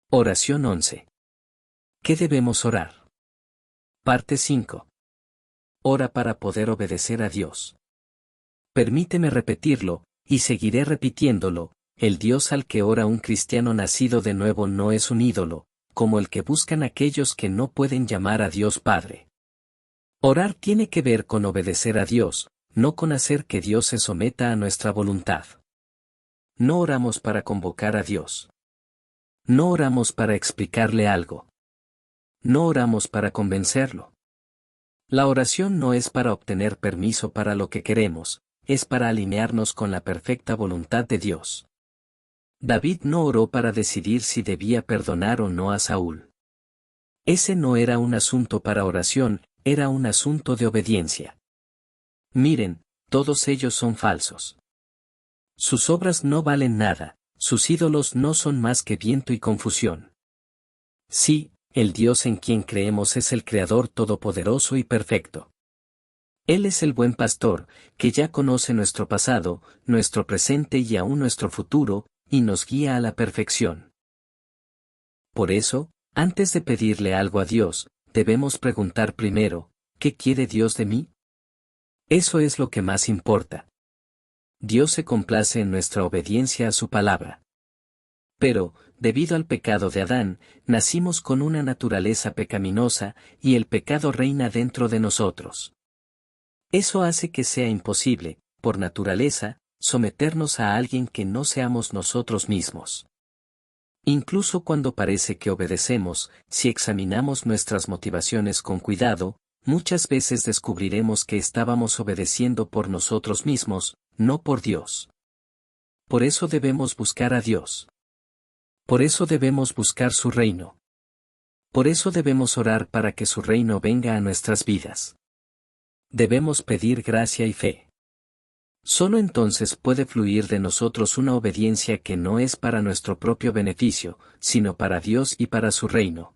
Oración 11. ¿Qué debemos orar? Parte 5. Ora para poder obedecer a Dios. Permíteme repetirlo, y seguiré repitiéndolo, el Dios al que ora un cristiano nacido de nuevo no es un ídolo, como el que buscan aquellos que no pueden llamar a Dios Padre. Orar tiene que ver con obedecer a Dios, no con hacer que Dios se someta a nuestra voluntad. No oramos para convocar a Dios. No oramos para explicarle algo. No oramos para convencerlo. La oración no es para obtener permiso para lo que queremos, es para alinearnos con la perfecta voluntad de Dios. David no oró para decidir si debía perdonar o no a Saúl. Ese no era un asunto para oración, era un asunto de obediencia. Miren, todos ellos son falsos. Sus obras no valen nada, sus ídolos no son más que viento y confusión. Sí, el Dios en quien creemos es el Creador todopoderoso y perfecto. Él es el buen pastor, que ya conoce nuestro pasado, nuestro presente y aún nuestro futuro, y nos guía a la perfección. Por eso, antes de pedirle algo a Dios, debemos preguntar primero, ¿qué quiere Dios de mí? Eso es lo que más importa. Dios se complace en nuestra obediencia a su palabra. Pero, debido al pecado de Adán, nacimos con una naturaleza pecaminosa, y el pecado reina dentro de nosotros. Eso hace que sea imposible, por naturaleza, someternos a alguien que no seamos nosotros mismos. Incluso cuando parece que obedecemos, si examinamos nuestras motivaciones con cuidado, muchas veces descubriremos que estábamos obedeciendo por nosotros mismos, no por Dios. Por eso debemos buscar a Dios. Por eso debemos buscar su reino. Por eso debemos orar para que su reino venga a nuestras vidas. Debemos pedir gracia y fe. Solo entonces puede fluir de nosotros una obediencia que no es para nuestro propio beneficio, sino para Dios y para su reino.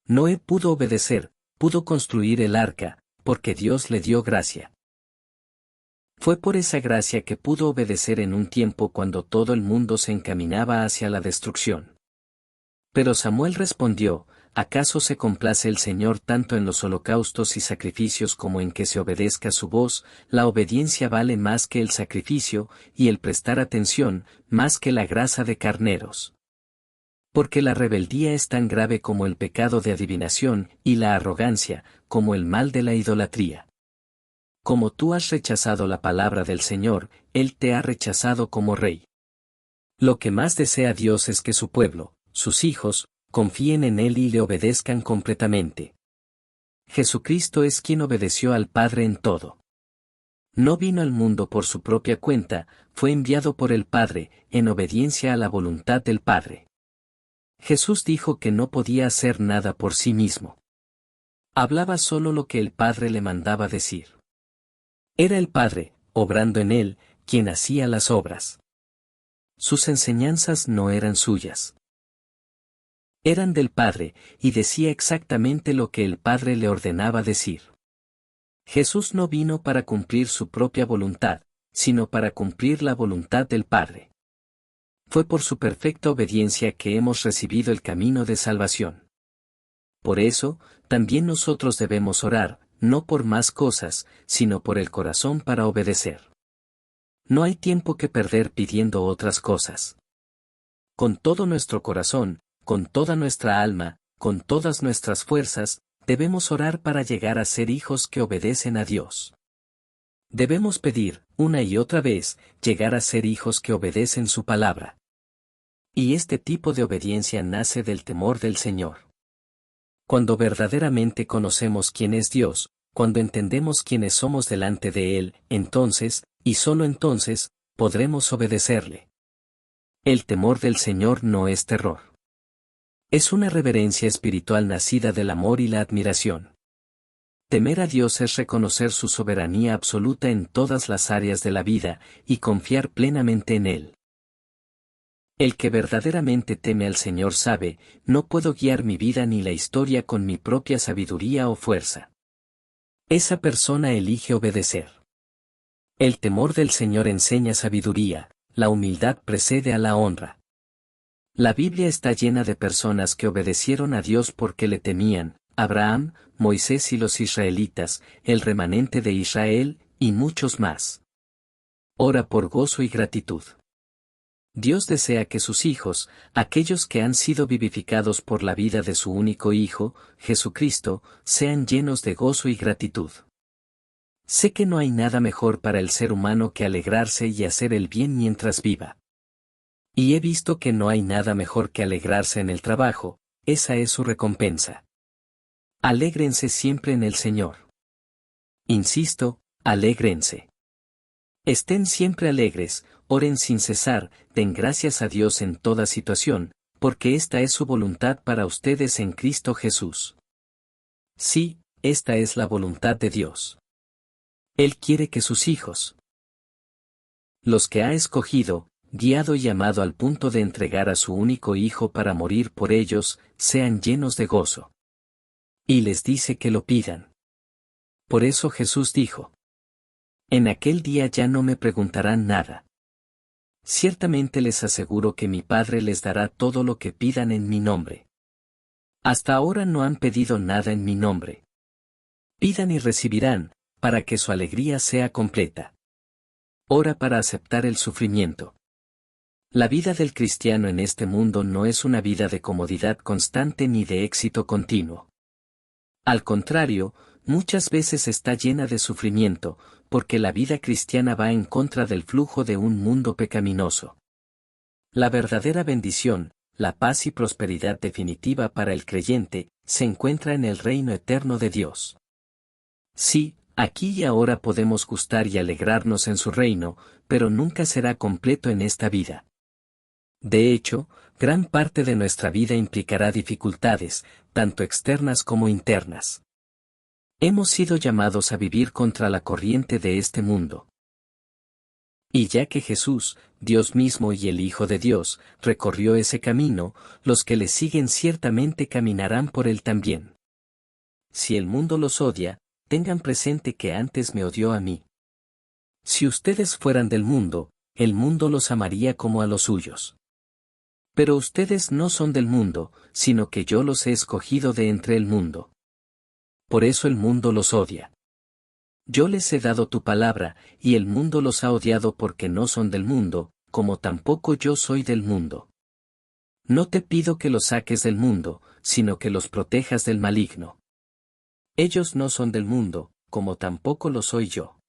Noé pudo obedecer, pudo construir el arca, porque Dios le dio gracia. Fue por esa gracia que pudo obedecer en un tiempo cuando todo el mundo se encaminaba hacia la destrucción. Pero Samuel respondió, ¿acaso se complace el Señor tanto en los holocaustos y sacrificios como en que se obedezca su voz? La obediencia vale más que el sacrificio, y el prestar atención, más que la grasa de carneros. Porque la rebeldía es tan grave como el pecado de adivinación, y la arrogancia, como el mal de la idolatría. Como tú has rechazado la palabra del Señor, Él te ha rechazado como rey. Lo que más desea Dios es que su pueblo, sus hijos, confíen en Él y le obedezcan completamente. Jesucristo es quien obedeció al Padre en todo. No vino al mundo por su propia cuenta, fue enviado por el Padre, en obediencia a la voluntad del Padre. Jesús dijo que no podía hacer nada por sí mismo. Hablaba solo lo que el Padre le mandaba decir. Era el Padre, obrando en él, quien hacía las obras. Sus enseñanzas no eran suyas. Eran del Padre, y decía exactamente lo que el Padre le ordenaba decir. Jesús no vino para cumplir su propia voluntad, sino para cumplir la voluntad del Padre. Fue por su perfecta obediencia que hemos recibido el camino de salvación. Por eso, también nosotros debemos orar, no por más cosas, sino por el corazón para obedecer. No hay tiempo que perder pidiendo otras cosas. Con todo nuestro corazón, con toda nuestra alma, con todas nuestras fuerzas, debemos orar para llegar a ser hijos que obedecen a Dios. Debemos pedir, una y otra vez, llegar a ser hijos que obedecen su palabra. Y este tipo de obediencia nace del temor del Señor. Cuando verdaderamente conocemos quién es Dios, cuando entendemos quiénes somos delante de Él, entonces, y solo entonces, podremos obedecerle. El temor del Señor no es terror. Es una reverencia espiritual nacida del amor y la admiración. Temer a Dios es reconocer su soberanía absoluta en todas las áreas de la vida, y confiar plenamente en Él. El que verdaderamente teme al Señor sabe, no puedo guiar mi vida ni la historia con mi propia sabiduría o fuerza. Esa persona elige obedecer. El temor del Señor enseña sabiduría, la humildad precede a la honra. La Biblia está llena de personas que obedecieron a Dios porque le temían: Abraham, Moisés y los israelitas, el remanente de Israel, y muchos más. Ora por gozo y gratitud. Dios desea que sus hijos, aquellos que han sido vivificados por la vida de su único Hijo, Jesucristo, sean llenos de gozo y gratitud. Sé que no hay nada mejor para el ser humano que alegrarse y hacer el bien mientras viva. Y he visto que no hay nada mejor que alegrarse en el trabajo, esa es su recompensa. Alégrense siempre en el Señor. Insisto, alégrense. Estén siempre alegres, oren sin cesar, den gracias a Dios en toda situación, porque esta es su voluntad para ustedes en Cristo Jesús. Sí, esta es la voluntad de Dios. Él quiere que sus hijos, los que ha escogido, guiado y amado al punto de entregar a su único Hijo para morir por ellos, sean llenos de gozo. Y les dice que lo pidan. Por eso Jesús dijo: en aquel día ya no me preguntarán nada. Ciertamente les aseguro que mi Padre les dará todo lo que pidan en mi nombre. Hasta ahora no han pedido nada en mi nombre. Pidan y recibirán, para que su alegría sea completa. Ora para aceptar el sufrimiento. La vida del cristiano en este mundo no es una vida de comodidad constante ni de éxito continuo. Al contrario, muchas veces está llena de sufrimiento, porque la vida cristiana va en contra del flujo de un mundo pecaminoso. La verdadera bendición, la paz y prosperidad definitiva para el creyente, se encuentra en el reino eterno de Dios. Sí, aquí y ahora podemos gustar y alegrarnos en su reino, pero nunca será completo en esta vida. De hecho, gran parte de nuestra vida implicará dificultades, tanto externas como internas. Hemos sido llamados a vivir contra la corriente de este mundo. Y ya que Jesús, Dios mismo y el Hijo de Dios, recorrió ese camino, los que le siguen ciertamente caminarán por él también. Si el mundo los odia, tengan presente que antes me odió a mí. Si ustedes fueran del mundo, el mundo los amaría como a los suyos. Pero ustedes no son del mundo, sino que yo los he escogido de entre el mundo. Por eso el mundo los odia. Yo les he dado tu palabra, y el mundo los ha odiado porque no son del mundo, como tampoco yo soy del mundo. No te pido que los saques del mundo, sino que los protejas del maligno. Ellos no son del mundo, como tampoco lo soy yo.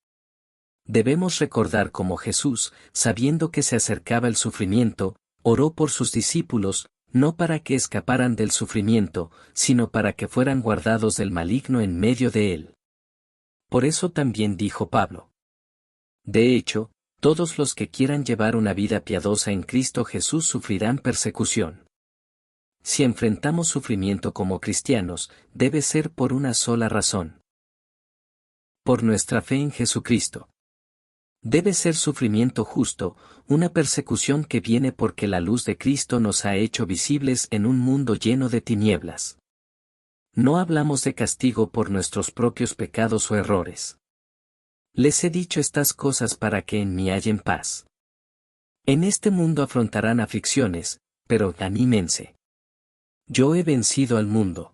Debemos recordar cómo Jesús, sabiendo que se acercaba el sufrimiento, oró por sus discípulos, no para que escaparan del sufrimiento, sino para que fueran guardados del maligno en medio de él. Por eso también dijo Pablo: de hecho, todos los que quieran llevar una vida piadosa en Cristo Jesús sufrirán persecución. Si enfrentamos sufrimiento como cristianos, debe ser por una sola razón: por nuestra fe en Jesucristo. Debe ser sufrimiento justo, una persecución que viene porque la luz de Cristo nos ha hecho visibles en un mundo lleno de tinieblas. No hablamos de castigo por nuestros propios pecados o errores. Les he dicho estas cosas para que en mí hallen paz. En este mundo afrontarán aflicciones, pero anímense. Yo he vencido al mundo.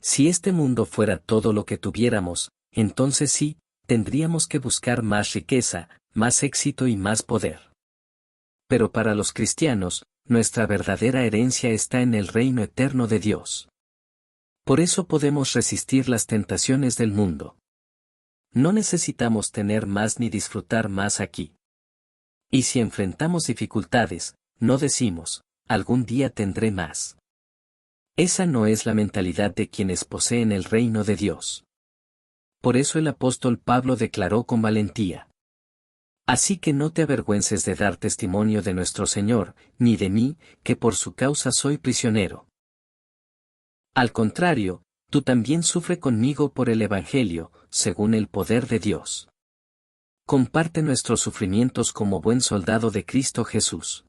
Si este mundo fuera todo lo que tuviéramos, entonces sí, tendríamos que buscar más riqueza, más éxito y más poder. Pero para los cristianos, nuestra verdadera herencia está en el reino eterno de Dios. Por eso podemos resistir las tentaciones del mundo. No necesitamos tener más ni disfrutar más aquí. Y si enfrentamos dificultades, no decimos: algún día tendré más. Esa no es la mentalidad de quienes poseen el reino de Dios. Por eso el apóstol Pablo declaró con valentía: así que no te avergüences de dar testimonio de nuestro Señor, ni de mí, que por su causa soy prisionero. Al contrario, tú también sufre conmigo por el Evangelio, según el poder de Dios. Comparte nuestros sufrimientos como buen soldado de Cristo Jesús.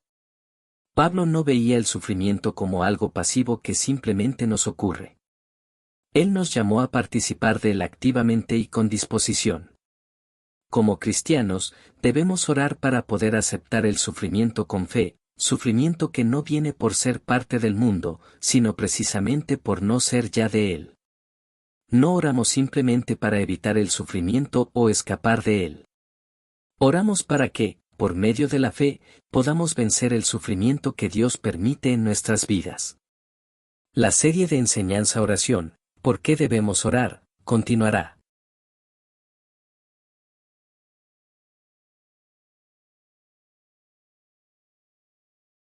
Pablo no veía el sufrimiento como algo pasivo que simplemente nos ocurre. Él nos llamó a participar de él activamente y con disposición. Como cristianos, debemos orar para poder aceptar el sufrimiento con fe, Sufrimiento que no viene por ser parte del mundo, sino precisamente por no ser ya de él. No oramos simplemente para evitar el sufrimiento o escapar de él. Oramos para que, por medio de la fe, podamos vencer el sufrimiento que Dios permite en nuestras vidas. La serie de enseñanza oración, ¿por qué debemos orar?, continuará.